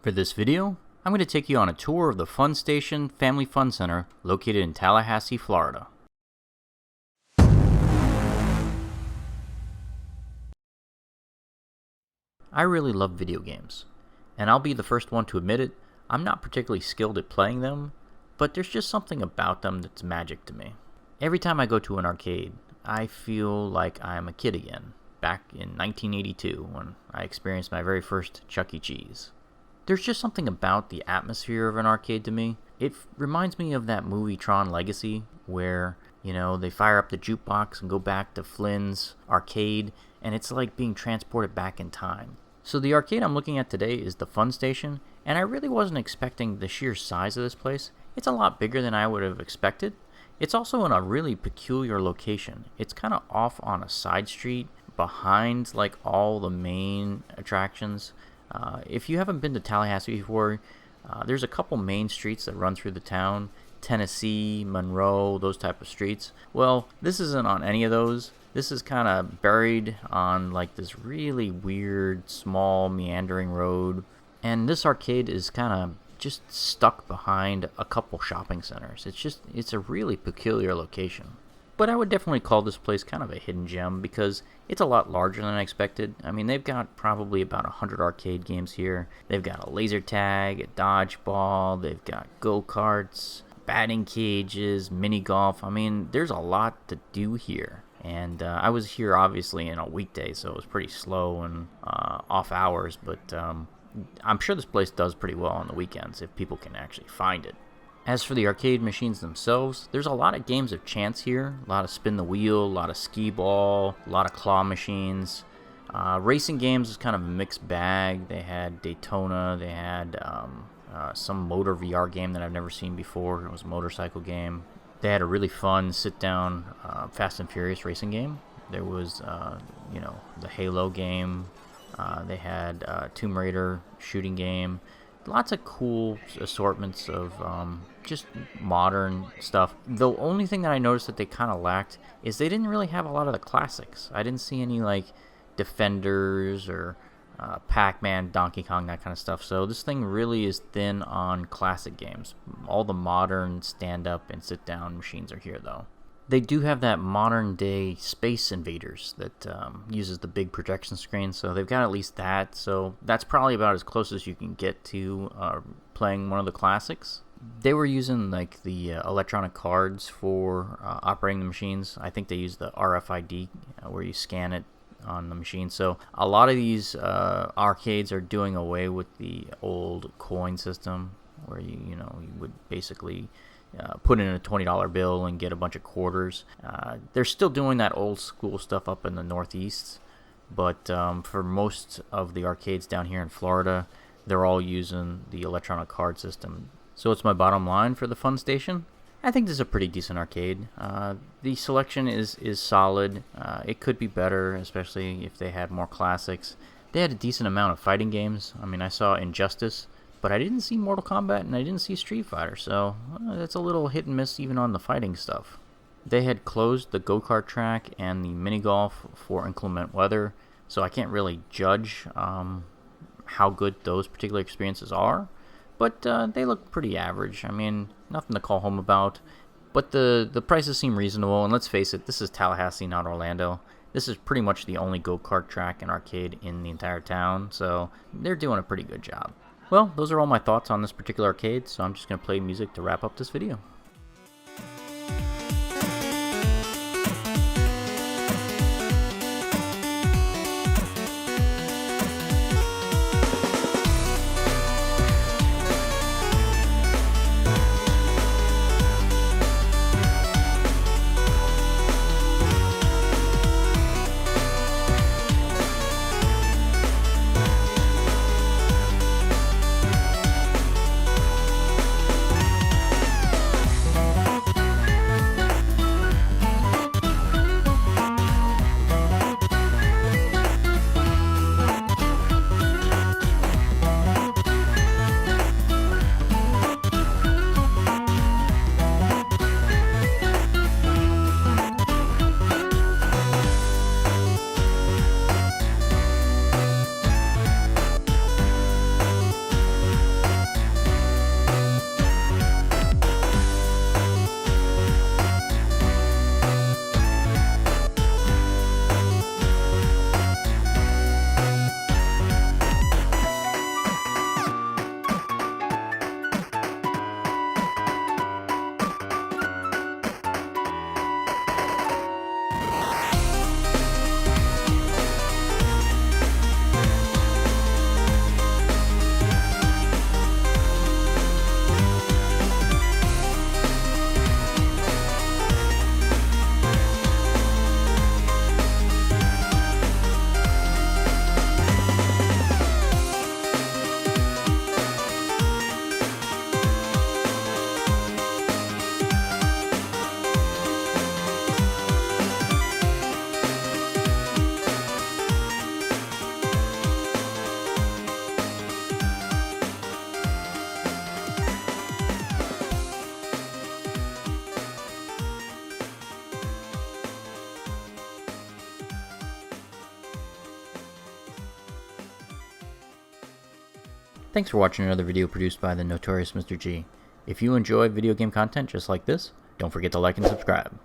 For this video, I'm going to take you on a tour of the Fun Station Family Fun Center located in Tallahassee, Florida. I really love video games, and I'll be the first one to admit it, I'm not particularly skilled at playing them, but there's just something about them that's magic to me. Every time I go to an arcade, I feel like I'm a kid again, back in 1982 when I experienced my very first Chuck E. Cheese. There's just something about the atmosphere of an arcade to me. It reminds me of that movie Tron Legacy, where, they fire up the jukebox and go back to Flynn's arcade, and it's like being transported back in time. So the arcade I'm looking at today is the Fun Station, and I really wasn't expecting the sheer size of this place. It's a lot bigger than I would have expected. It's also in a really peculiar location. It's kind of off on a side street behind all the main attractions. If you haven't been to Tallahassee before, there's a couple main streets that run through the town. Tennessee, Monroe, those type of streets. Well, this isn't on any of those. This is kind of buried on this really weird, small, meandering road. And this arcade is kind of just stuck behind a couple shopping centers. It's a really peculiar location. But I would definitely call this place kind of a hidden gem because it's a lot larger than I expected. I mean, they've got probably about 100 arcade games here. They've got a laser tag, a dodgeball, they've got go-karts, batting cages, mini golf. I mean, there's a lot to do here. And I was here obviously in a weekday, so it was pretty slow and off hours. But I'm sure this place does pretty well on the weekends if people can actually find it. As for the arcade machines themselves, there's a lot of games of chance here. A lot of spin the wheel, a lot of skee ball, a lot of claw machines. Racing games is kind of a mixed bag. They had Daytona, they had some motor VR game that I've never seen before. It was a motorcycle game. They had a really fun sit-down Fast and Furious racing game. There was, the Halo game. They had Tomb Raider shooting game. Lots of cool assortments of just modern stuff. The only thing that I noticed that they kind of lacked is they didn't really have a lot of the classics. I didn't see any Defenders or Pac-Man, Donkey Kong, that kind of stuff. So this thing really is thin on classic games. All the modern stand-up and sit-down machines are here, though. They do have that modern-day Space Invaders that uses the big projection screen, so they've got at least that. So that's probably about as close as you can get to playing one of the classics. They were using the electronic cards for operating the machines. I think they use the RFID where you scan it on the machine. So a lot of these arcades are doing away with the old coin system where you would basically put in a $20 bill and get a bunch of quarters. They're still doing that old school stuff up in the Northeast, but for most of the arcades down here in Florida, they're all using the electronic card system. So what's my bottom line for the Fun Station? I think this is a pretty decent arcade. The selection is solid. It could be better, especially if they had more classics. They had a decent amount of fighting games. I mean, I saw Injustice, but I didn't see Mortal Kombat and I didn't see Street Fighter, so that's a little hit and miss even on the fighting stuff. They had closed the go-kart track and the mini golf for inclement weather, so I can't really judge how good those particular experiences are, but they look pretty average. I mean, nothing to call home about, but the prices seem reasonable, and let's face it, this is Tallahassee, not Orlando. This is pretty much the only go-kart track and arcade in the entire town, so they're doing a pretty good job. Well, those are all my thoughts on this particular arcade, so I'm just going to play music to wrap up this video. Thanks for watching another video produced by the Notorious Mr. G. If you enjoy video game content just like this, don't forget to like and subscribe.